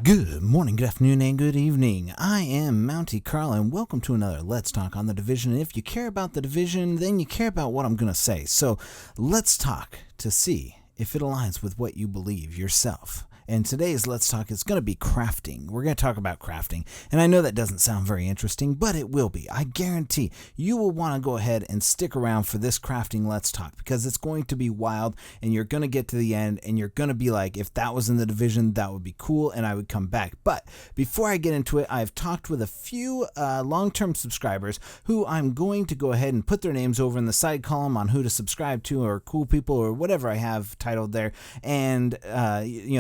Good morning, good afternoon, and good evening. I am Mountie Carl, and welcome to another Let's Talk on The Division. And if you care about The Division, then you care about what I'm going to say. So let's talk to see if it aligns with what you believe yourself. And today's Let's Talk is going to be crafting. We're going to talk about crafting. And I know that doesn't sound very interesting, but it will be. I guarantee you will want to go ahead and stick around for this crafting Let's Talk because it's going to be wild and you're going to get to the end and you're going to be like, if that was in the division, that would be cool and I would come back. But before I get into it, I've talked with a few long-term subscribers who I'm going to go ahead and put their names over in the side column on who to subscribe to or cool people or whatever I have titled there. And,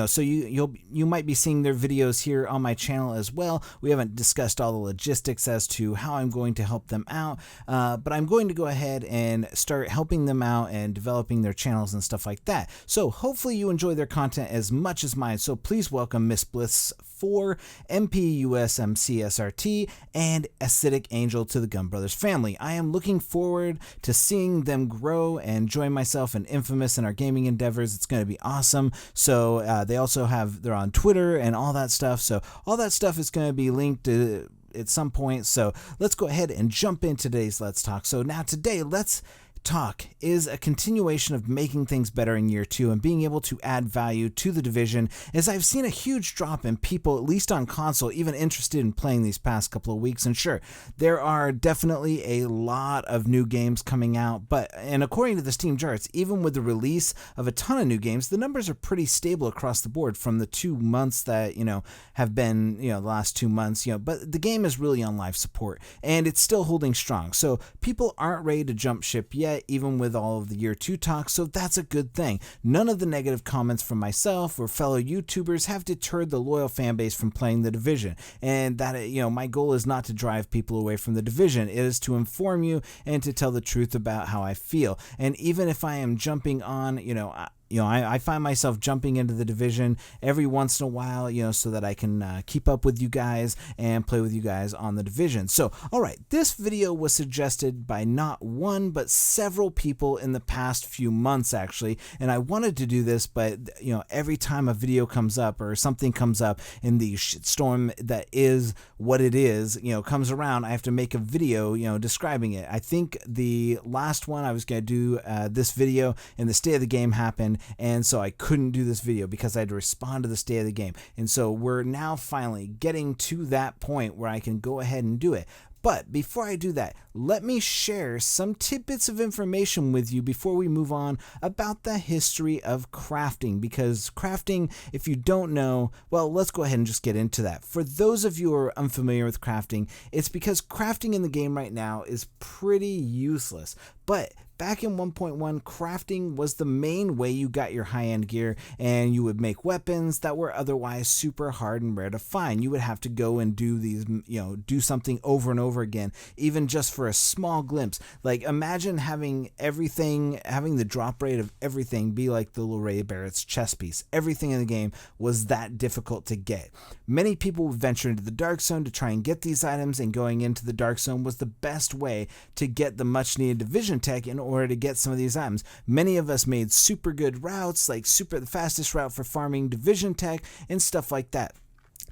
so you might be seeing their videos here on my channel as well. We haven't discussed all the logistics as to how I'm going to help them out, but I'm going to go ahead and start helping them out and developing their channels and stuff like that. So hopefully you enjoy their content as much as mine. So please welcome Miss Bliss 4, MPUSMCSRT, and Acidic Angel to the Gun Brothers family. I am looking forward to seeing them grow and join myself and Infamous in our gaming endeavors. It's going to be awesome. So they also they're on Twitter and all that stuff. So all that stuff is going to be linked at some point. So let's go ahead and jump into today's Let's Talk. So now today, Let's Talk is a continuation of making things better in year 2 and being able to add value to the division, as I've seen a huge drop in people, at least on console, even interested in playing these past couple of weeks. And sure, there are definitely a lot of new games coming out, and according to the Steam charts, even with the release of a ton of new games, the numbers are pretty stable across the board from the 2 months that have been the last 2 months. But the game is really on live support and it's still holding strong. So people aren't ready to jump ship yet, even with all of the year 2 talk, so that's a good thing. None of the negative comments from myself or fellow YouTubers have deterred the loyal fan base from playing the division, and that my goal is not to drive people away from the division. It is to inform you and to tell the truth about how I feel. And even if I am jumping on, I find myself jumping into the division every once in a while, so that I can keep up with you guys and play with you guys on the division. So, all right, this video was suggested by not one, but several people in the past few months, actually. And I wanted to do this, but, every time a video comes up or something comes up in the shitstorm that is what it is, comes around, I have to make a video, describing it. I think the last one I was going to do this video and the state of the game happened, and so I couldn't do this video because I had to respond to the state of the game. And so we're now finally getting to that point where I can go ahead and do it. But before I do that, let me share some tidbits of information with you before we move on about the history of crafting. Because crafting, if you don't know, well, let's go ahead and just get into that. For those of you who are unfamiliar with crafting, it's because crafting in the game right now is pretty useless. But back in 1.1, crafting was the main way you got your high-end gear, and you would make weapons that were otherwise super hard and rare to find. You would have to go and do these, do something over and over again, even just for a small glimpse. Like, imagine having the drop rate of everything be like the Lorraine Barrett's chess piece. Everything in the game was that difficult to get. Many people would venture into the Dark Zone to try and get these items, and going into the Dark Zone was the best way to get the much-needed division tech in order to get some of these items. Many of us made super good routes, like the fastest route for farming division tech and stuff like that.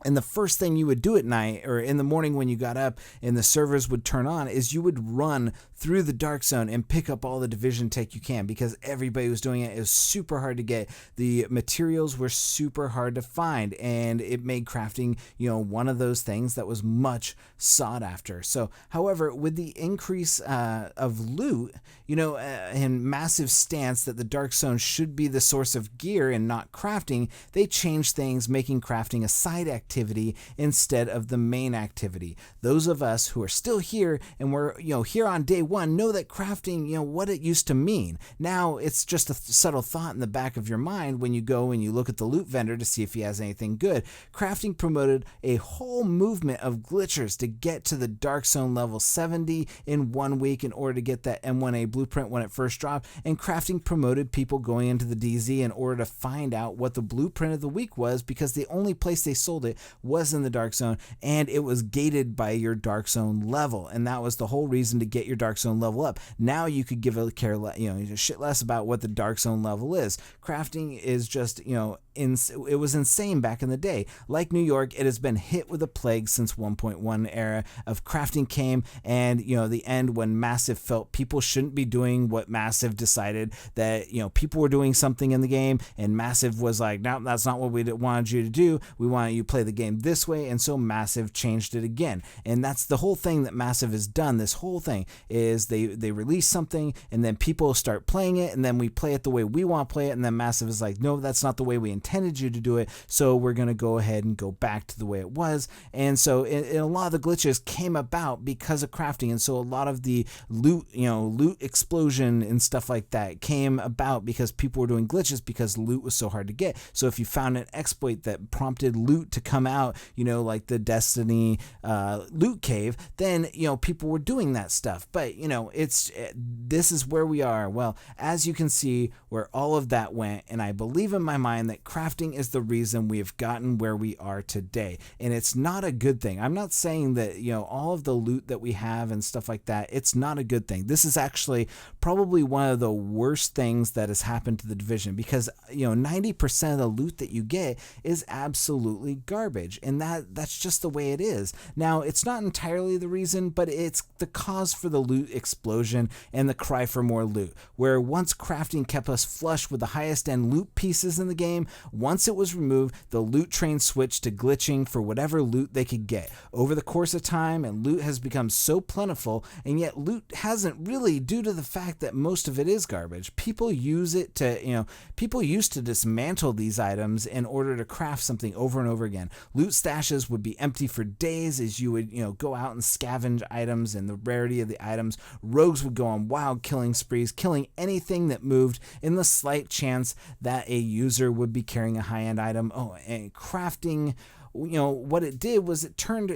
And the first thing you would do at night or in the morning when you got up and the servers would turn on is you would run through the Dark Zone and pick up all the division tech you can, because everybody was doing it. It was super hard to get. The materials were super hard to find, and it made crafting, one of those things that was much sought after. So, however, with the increase of loot, and massive stance that the Dark Zone should be the source of gear and not crafting, they changed things, making crafting a side activity instead of the main activity. Those of us who are still here and we're here on day one know that crafting, what it used to mean. Now it's just a subtle thought in the back of your mind when you go and you look at the loot vendor to see if he has anything good. Crafting promoted a whole movement of glitchers to get to the Dark Zone level 70 in 1 week in order to get that M1A blueprint when it first dropped, and crafting promoted people going into the DZ in order to find out what the blueprint of the week was, because the only place they sold it was in the Dark Zone, and it was gated by your Dark Zone level, and that was the whole reason to get your Dark Zone level up. Now you could give a shit less about what the Dark Zone level is. Crafting is just, it was insane back in the day. Like New York, it has been hit with a plague since 1.1 era of crafting came, and the end when Massive felt people shouldn't be doing what Massive decided that people were doing something in the game, and Massive was like, no, that's not what we wanted you to do. We want you to play the game this way, and so Massive changed it again. And that's the whole thing that Massive has done. This whole thing is they release something, and then people start playing it, and then we play it the way we want to play it, and then Massive is like, no, that's not the way we intended you to do it, so we're going to go ahead and go back to the way it was. And so a lot of the glitches came about because of crafting, and so a lot of the loot explosion and stuff like that came about because people were doing glitches because loot was so hard to get. So if you found an exploit that prompted loot to come out, like the Destiny loot cave, then people were doing that stuff. But this is where we are. Well, as you can see, where all of that went, and I believe in my mind that crafting is the reason we have gotten where we are today, and it's not a good thing. I'm not saying that all of the loot that we have and stuff like that, it's not a good thing. This is actually probably one of the worst things that has happened to the Division, because 90% of the loot that you get is absolutely garbage, and that's just the way it is. Now, it's not entirely the reason, but it's the cause for the loot explosion and the cry for more loot, where once crafting kept us flush with the highest end loot pieces in the game, once it was removed, the loot train switched to glitching for whatever loot they could get. Over the course of time, and loot has become so plentiful, and yet loot hasn't really, due to the fact that most of it is garbage. People use it to, people used to dismantle these items in order to craft something over and over again. Loot stashes would be empty for days as you would, go out and scavenge items and the rarity of the items. Rogues would go on wild killing sprees, killing anything that moved in the slight chance that a user would be carrying a high-end item. Oh, and crafting, what it did was it turned,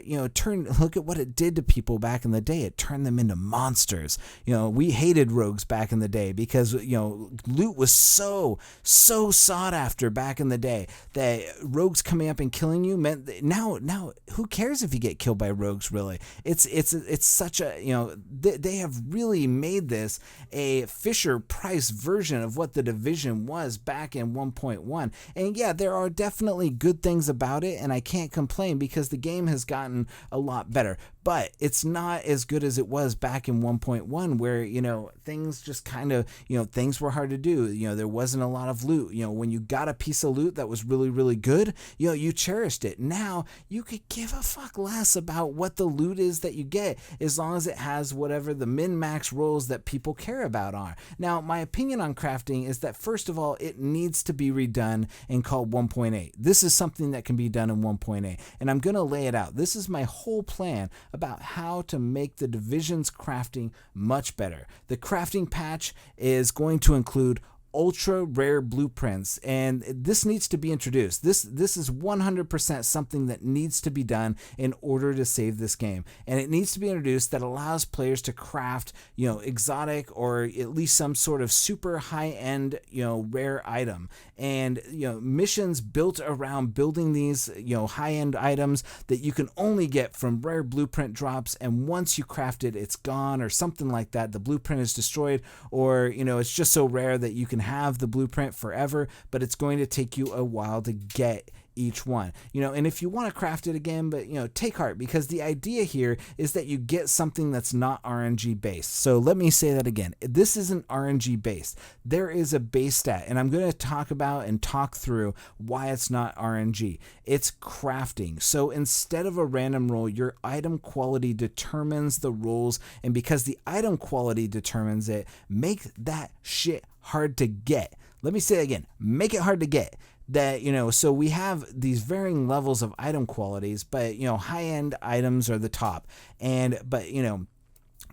look at what it did to people back in the day. It turned them into monsters. We hated rogues back in the day because, loot was so sought after back in the day that rogues coming up and killing you meant that now who cares if you get killed by rogues, really? It's such a, they have really made this a Fisher Price version of what the Division was back in 1.1. And yeah, there are definitely good things about it, and I can't complain because the game has gotten a lot better, but it's not as good as it was back in 1.1 where, things just kind of, things were hard to do. There wasn't a lot of loot. When you got a piece of loot that was really, really good, you cherished it. Now you could give a fuck less about what the loot is that you get as long as it has whatever the min-max rolls that people care about are. Now, my opinion on crafting is that, first of all, it needs to be redone and called 1.8. This is something that can be done in 1.8, and I'm going to lay it out. This is my whole plan about how to make the Division's crafting much better. The crafting patch is going to include ultra rare blueprints, and this needs to be introduced. This is 100% something that needs to be done in order to save this game, and it needs to be introduced that allows players to craft exotic or at least some sort of super high-end rare item, and missions built around building these high-end items that you can only get from rare blueprint drops, and once you craft it, it's gone or something like that. The blueprint is destroyed, or it's just so rare that you can have the blueprint forever, but it's going to take you a while to get each one, and if you want to craft it again, but take heart, because the idea here is that you get something that's not RNG based. So let me say that again. This isn't RNG based. There is a base stat, and I'm going to talk about and talk through why it's not RNG. It's crafting. So instead of a random roll, your item quality determines the rolls, and because the item quality determines it, make that shit hard to get. Let me say it again. Make it hard to get. That, so we have these varying levels of item qualities, but, high-end items are the top. But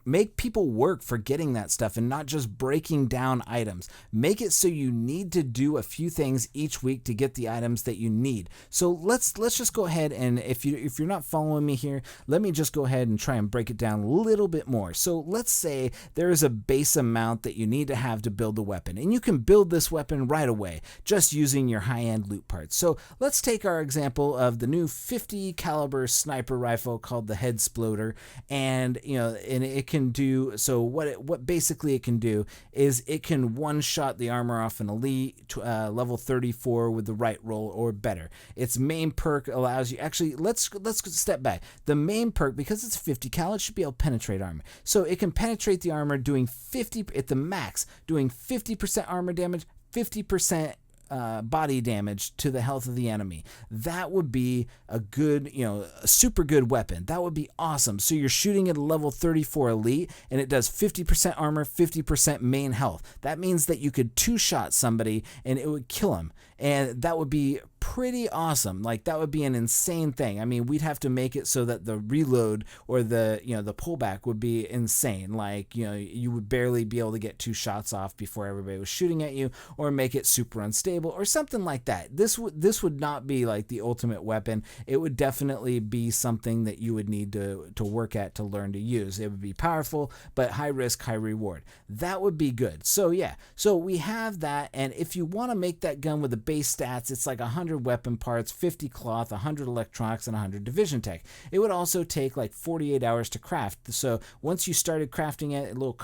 make people work for getting that stuff and not just breaking down items. Make it so you need to do a few things each week to get the items that you need. So let's just go ahead, and if you're not following me here, let me just go ahead and try and break it down a little bit more. So let's say there is a base amount that you need to have to build a weapon, and you can build this weapon right away just using your high-end loot parts. So let's take our example of the new 50 caliber sniper rifle called the Head Sploder, and and it can can do, so what basically it can do is it can one-shot the armor off an elite level 34 with the right roll or better. Its main perk allows you, actually, let's step back. The main perk, because it's 50 cal, it should be able to penetrate armor. So it can penetrate the armor doing 50, at the max, doing 50% armor damage, 50% body damage to the health of the enemy. That would be a good, a super good weapon. That would be awesome. So you're shooting at a level 34 elite and it does 50% armor, 50% main health. That means that you could two-shot somebody and it would kill him. And that would be pretty awesome. Like, that would be an insane thing. I mean, we'd have to make it so that the reload or the pullback would be insane. Like, you would barely be able to get 2 shots off before everybody was shooting at you, or make it super unstable or something like that. This would not be like the ultimate weapon. It would definitely be something that you would need to work at to learn to use. It would be powerful, but high risk, high reward. That would be good. So yeah, so we have that. And if you want to make that gun with the base stats, it's like 100 weapon parts, 50 cloth, 100 electronics, and 100 division tech. It would also take like 48 hours to craft. So once you started crafting it, a little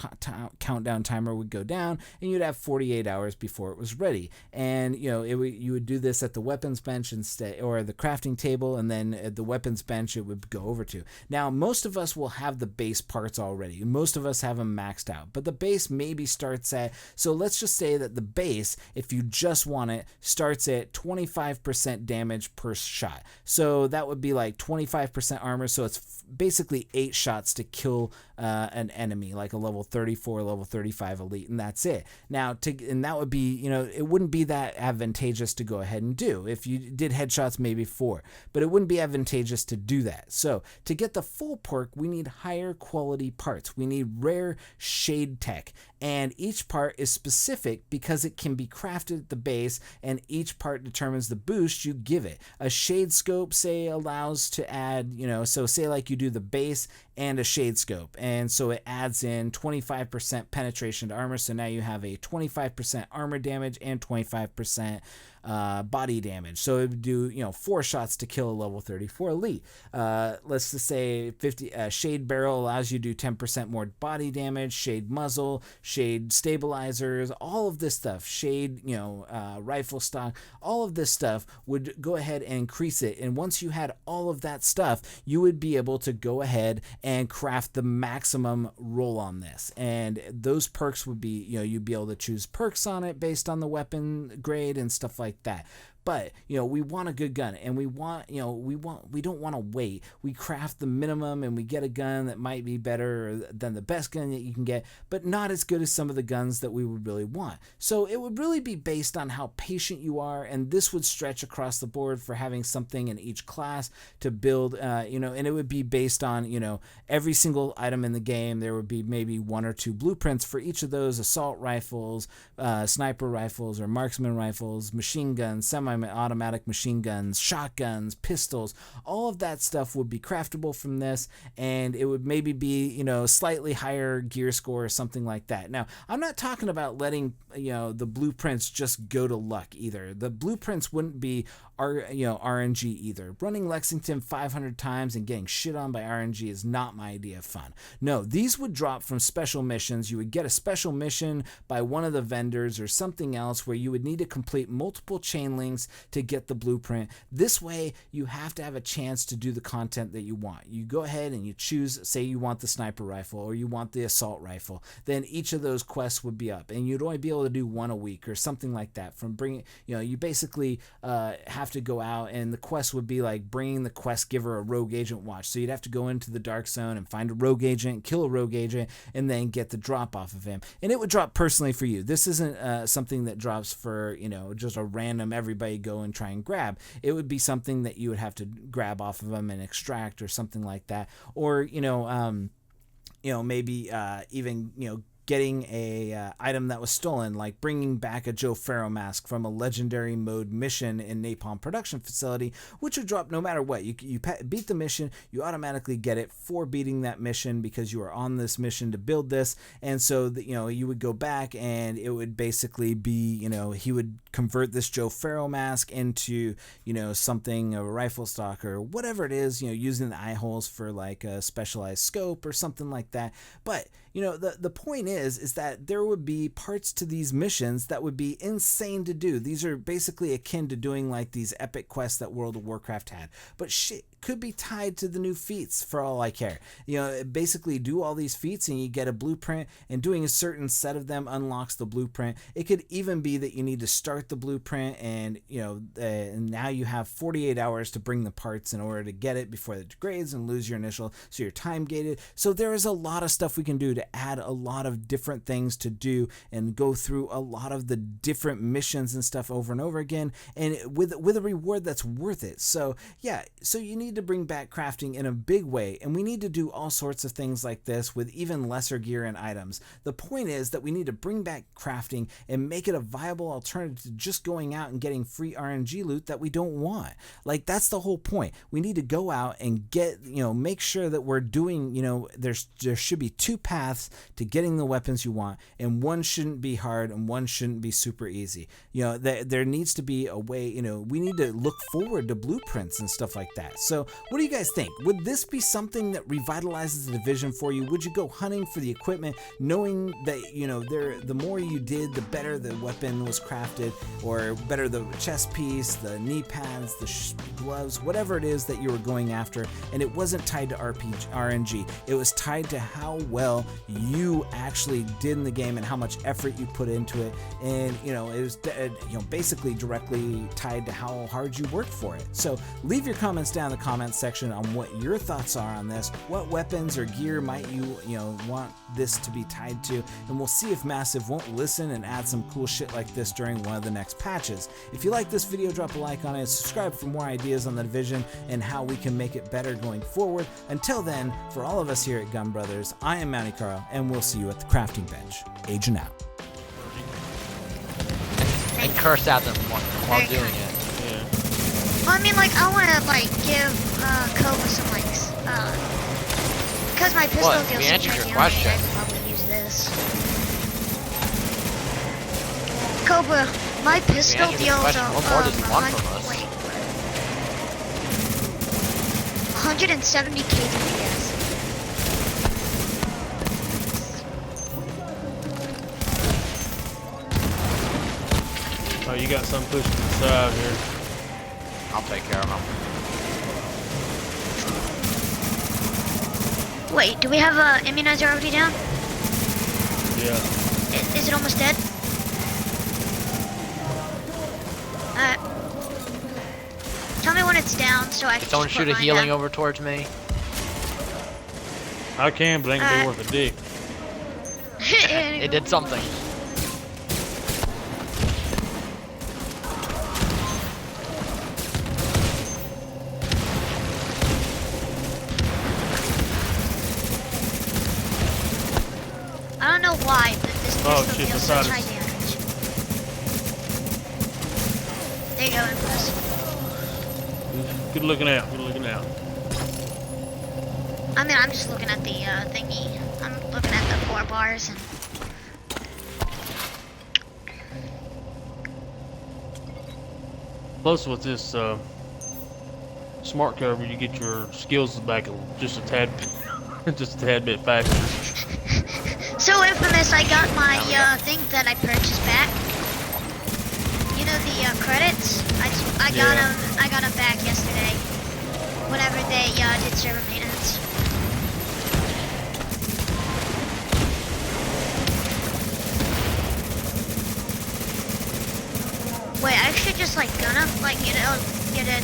countdown timer would go down, and you'd have 48 hours before it was ready. And you would do this at the weapons bench instead, or the crafting table, and then at the weapons bench it would go over to. Now, most of us will have the base parts already. Most of us have them maxed out, but the base maybe starts at, so let's just say that the base, if you just want it, starts at 25% damage per shot. So that would be like 25% armor. So it's basically 8 shots to kill an enemy, like a level 34, level 35 elite, and that's it. Now, and that would be, it wouldn't be that advantageous to go ahead and do. If you did headshots, maybe 4, but it wouldn't be advantageous to do that. So to get the full perk, we need higher quality parts. We need rare shade tech, and each part is specific because it can be crafted at the base, and each part determines the boost you give it. A shade scope, say, allows to add, so say like you do the base and a shade scope, and so it adds in 25% penetration to armor. So now you have a 25% armor damage and 25% body damage. So it would do 4 shots to kill a level 34 elite. Let's just say 50 shade barrel allows you to do 10% more body damage. Shade muzzle, shade stabilizers, all of this stuff, shade rifle stock, all of this stuff would go ahead and increase it. And once you had all of that stuff, you would be able to go ahead and craft the maximum roll on this. And those perks would be, you'd be able to choose perks on it based on the weapon grade and stuff like that. But we want a good gun, and we don't want to wait. We craft the minimum, and we get a gun that might be better than the best gun that you can get, but not as good as some of the guns that we would really want. So it would really be based on how patient you are, and this would stretch across the board for having something in each class to build, and it would be based on, every single item in the game. There would be maybe 1 or 2 blueprints for each of those: assault rifles, sniper rifles or marksman rifles, machine guns, semi-automatic machine guns, shotguns, pistols. All of that stuff would be craftable from this, and it would maybe be, slightly higher gear score or something like that. Now, I'm not talking about letting, the blueprints just go to luck either. The blueprints wouldn't be RNG either. Running Lexington 500 times and getting shit on by RNG is not my idea of fun. No, these would drop from special missions. You would get a special mission by one of the vendors or something else where you would need to complete multiple chain links to get the blueprint. This way, you have to have a chance to do the content that you want. You go ahead and you choose, say you want the sniper rifle or you want the assault rifle. Then each of those quests would be up, and you'd only be able to do 1 a week or something like that. From bringing, you basically have to go out, and the quest would be like bringing the quest giver a rogue agent watch. So you'd have to go into the dark zone and find a rogue agent, kill a rogue agent, and then get the drop off of him. And it would drop personally for you. This isn't something that drops for, just a random everybody go and try and grab. It would be something that you would have to grab off of them and extract or something like that. Or, maybe even, getting a item that was stolen, like bringing back a Joe Farrow mask from a legendary mode mission in Napalm production facility, which would drop no matter what. You beat the mission, you automatically get it for beating that mission because you are on this mission to build this. And so that, you would go back and it would basically be, he would convert this Joe Farrow mask into, something, a rifle stock or whatever it is, using the eye holes for like a specialized scope or something like that. But the point is that there would be parts to these missions that would be insane to do. These are basically akin to doing like these epic quests that World of Warcraft had, but shit could be tied to the new feats for all I care. Basically do all these feats and you get a blueprint, and doing a certain set of them unlocks the blueprint. It could even be that you need to start the blueprint and now you have 48 hours to bring the parts in order to get it before it degrades and lose your initial, so you're time gated. So there is a lot of stuff we can do to add a lot of different things to do and go through a lot of the different missions and stuff over and over again, and with a reward that's worth it. So yeah, so you need to bring back crafting in a big way, and we need to do all sorts of things like this with even lesser gear and items. The point is that we need to bring back crafting and make it a viable alternative to just going out and getting free RNG loot that we don't want. Like, that's the whole point. We need to go out and get, make sure that we're doing, there should be two paths to getting the weapons you want, and one shouldn't be hard and one shouldn't be super easy. There needs to be a way, we need to look forward to blueprints and stuff like that. So what do you guys think? Would this be something that revitalizes the Division for you? Would you go hunting for the equipment, knowing that, the more you did, the better the weapon was crafted, or better the chest piece, the knee pads, the gloves, whatever it is that you were going after, and it wasn't tied to RNG. It was tied to how well you actually did in the game and how much effort you put into it, and it was basically directly tied to how hard you worked for it. So leave your comments down in the comments section on what your thoughts are on this. What weapons or gear might you want this to be tied to, and we'll see if Massive won't listen and add some cool shit like this during one of the next patches. If you like this video, drop a like on it, subscribe for more ideas on the Division and how we can make it better going forward. Until then, for all of us here at Gun Brothers, I am Mounty Carl, and we'll see you at the crafting bench. Agent out. And curse at them while doing it. Yeah. Well, I mean, like, I want to, give Cobra some, because my pistol What? deals We some answered your damage, question. I could probably use this. Cobra, my pistol answered your deals question. What more does he want from us? 170 kDPS. Oh, you got some pushing to the side here. I'll take care of them. Wait, do we have a immunizer already down? Yeah. Is it almost dead? Tell me when it's down so I can. Did someone just shoot put a mine healing down. over towards me? I can, but it ain't gonna be worth a dick. It did something. I don't know why, but this pistol Oh, shit, deals beside such high us. damage. There you go, Empress. Good looking out. Good looking out. I mean, I'm just looking at the thingy. I'm looking at the 4 bars and. Plus, with this smart cover, you get your skills back just a tad, just a tad bit faster. So Infamous, I got my thing that I purchased back. You know the credits? I got Yeah. them. I got them back yesterday. Whenever they did server maintenance. Wait, I should just get it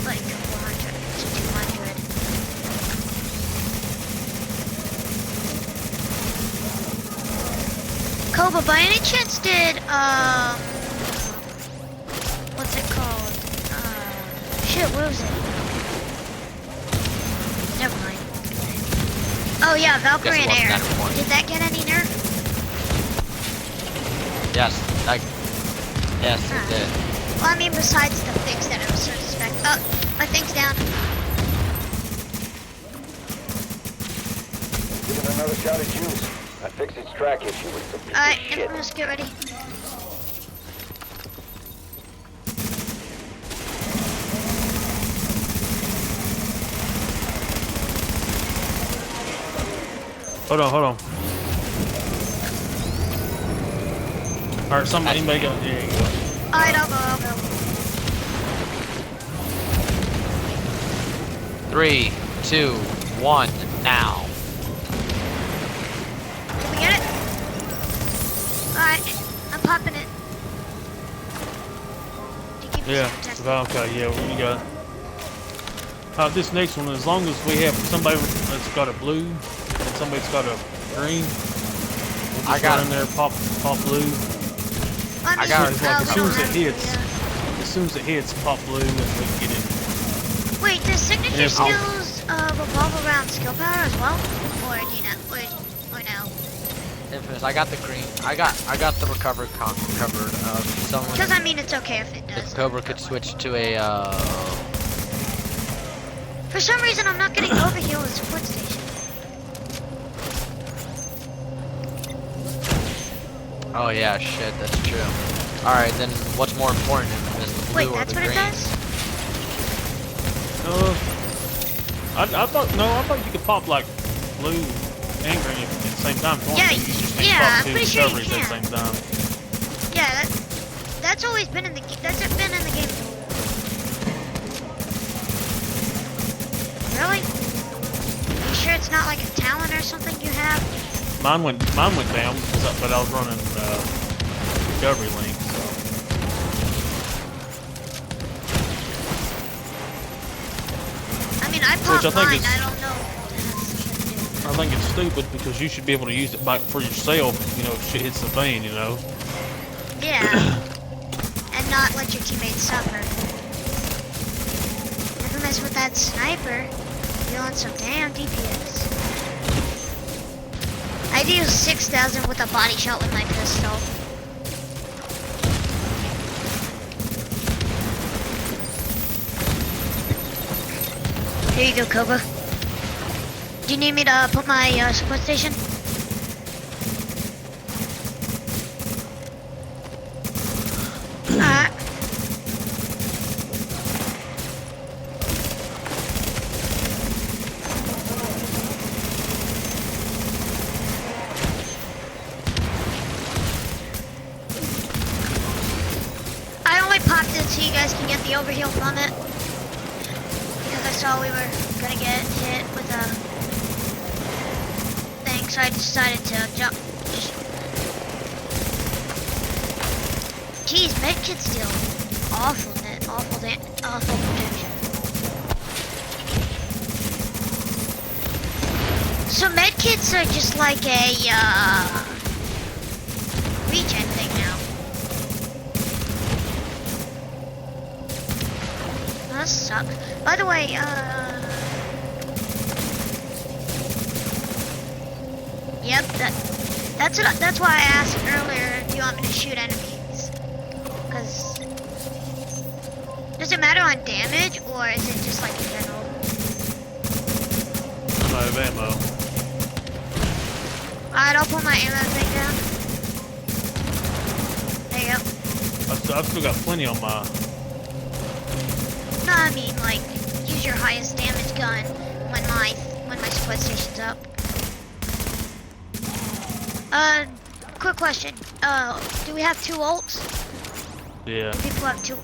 like 400 to 200. Koba, by any chance did what's it called? Shit, what was it? Never mind. Oh yeah, Valkyrie and Air. Did that get any nerf? Yes, yes, it did. Well, I mean, besides the things that I was so suspect. Oh, my thing's down. Give it another shot at juice. I fixed its track issue with some piece Alright, of shit. Infamous, get ready. Hold on. Alright, anybody got, there you go. Alright, I'll go. 3, 2, 1, now. Did we get it? Alright, I'm popping it. To keep us Yeah, protected. okay, yeah, we got. This next one, as long as we have somebody that's got a blue and somebody's got a green, we'll I just got run in there, pop blue. Well, I got it. It's like as we soon don't as it have hits, to, as soon as it hits, pop blue, and we can get in. Wait, does signature Yeah, skills revolve around skill power as well? Or do you know? Or no? Infamous, I got the green. I got the recovered covered. Someone, Because I mean, it's okay if it the does. Cobra could switch to a. For some reason, I'm not getting overheal with support station. Oh yeah, shit, that's true. All right, then what's more important, Infamous, the blue Wait, or that's the what green? it does? I thought you could pop like blue and green at the same time. Yeah, You just can't yeah, pop I'm two pretty sure you recoveries at the same time. Yeah, that's always been in the that's been in the game. Really? You sure it's not like a talent or something you have? Mine went down, but I was running recovery link. So. I mean, I popped Which I think mine. is- I don't know. I think it's stupid because you should be able to use it for yourself, you know, if shit hits the fan, you know. Yeah. And not let your teammates suffer. Never mess with that sniper. You're on some damn DPS. I do 6,000 with a body shot with my pistol. Here you go, Cobra. Do you need me to put my support station? Alright. I only popped it so you guys can get the overheal from it. Because I saw we were gonna get hit with a thing, so I decided to jump. Jeez, medkit's still awful protection. So medkits are just like a regen thing now. That sucks. By the way, yep, that's why I asked earlier if you want me to shoot enemies. Cause does it matter on damage or is it just like in general? I'm out of ammo. Alright, I'll put my ammo thing down. There you go. I've still got plenty on my. No, I mean like use your highest damage gun when my support station's up. Quick question. Do we have 2 ults? Yeah. People have 2.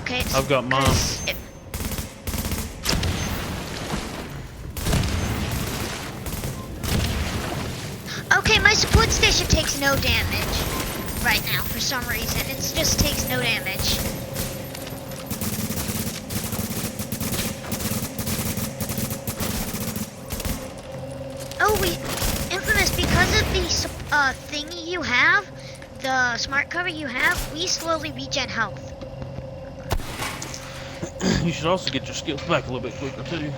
Okay. I've got mine. 'cause okay, my support station takes no damage right now for some reason. It just takes no damage. Oh, Infamous, because of the thingy you have, the smart cover you have, we slowly regen health. You should also get your skills back a little bit quicker too.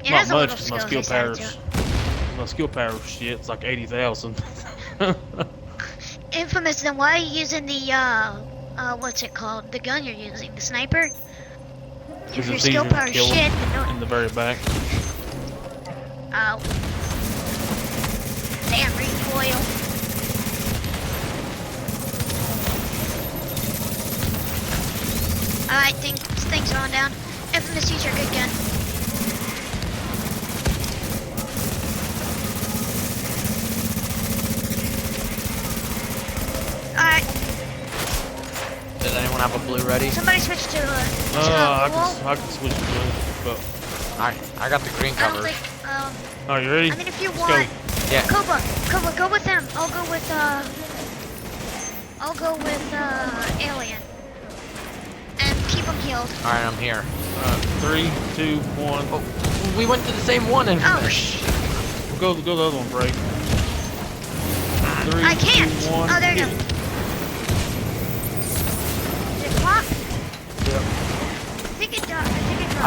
It Not has a much, little 'cause my skill skill history powers. to it. My skill power shit, it's like 80,000. Infamous, then why are you using the, what's it called? The gun you're using, the sniper? If Because your it's skill easier to power kill shit, them then in the very back. oh. Damn, recoil. Alright, things are on down. Infamous, use your good gun. Alright, Does anyone have a blue ready? somebody switch to, I can switch to blue, but I got the green I don't cover. think, are you ready? I mean, if you Let's want, Yeah. Cobra, go with them. I'll go with, Alien. And keep them healed. All right, I'm here. 3, 2, 1. Oh, we went to the same one. Oh, Go the other one, break. 3, I can't. 2, 1. Oh, there you hit go. it. Did it pop? Yep. I think it does. I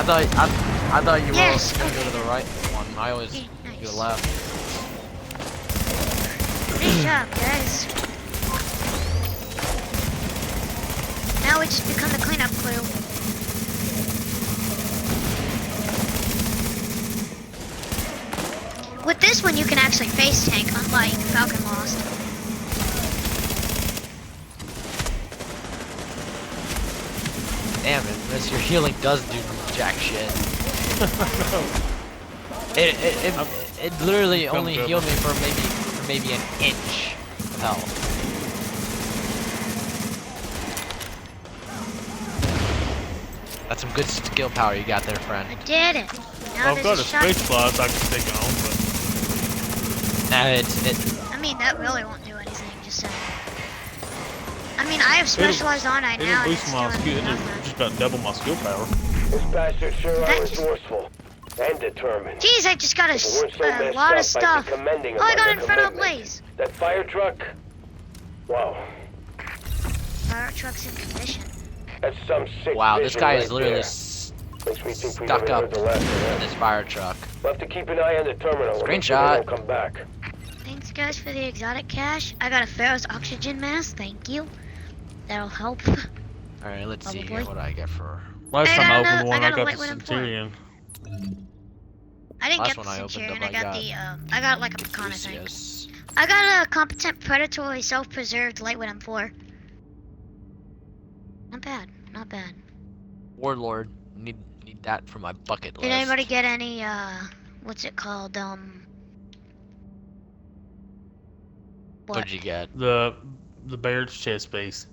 thought you Yes, were gonna okay. go to the right one. I always Okay, do the nice. left. Nice job, guys. Now we just become the cleanup crew. With this one, you can actually face tank, unlike Falcon Lost. Damn it, miss, your healing does do jack shit. It literally Come only cover. healed me for maybe an inch of health. That's some good skill power you got there, friend. I did it. Now I've got there's a a shot. space fly so I can stick it on, but Nah, I mean, that really won't do anything, just saying. I mean, I have specialized on it it'll now. and boost it's my doing skill. It'll nothing. just about double my skill power. This bastard sure That are just- resourceful and determined. Jeez, I just got If it weren't so a messed lot of up, I'd be stuff. commending 'em Oh, I on got their Inferno commitment. Blaze. That fire truck? Wow, Fire truck's in condition. that's some sick wow, this vision guy right is literally there. Makes me think we stuck never up heard the last of in that. this fire truck. We'll have to keep an eye on the terminal. and make sure Screenshot. they don't come back. Thanks, guys, for the exotic cash. I got a Pharaoh's oxygen mask. Thank you. That'll help. All right, let's see here. Probably. What do I get for? Last I time I got opened another- one, I I got a got the lightweight M4. Centurion. I didn't Last get one the I opened Centurion. up, I got I the, I got like a Pecan, I think. Lucius. I got a competent predatory self-preserved lightweight M4. Not bad. Not bad. Warlord. Need that for my bucket list. Did anybody get any, what's it called, What'd you get? The Baird's chest piece.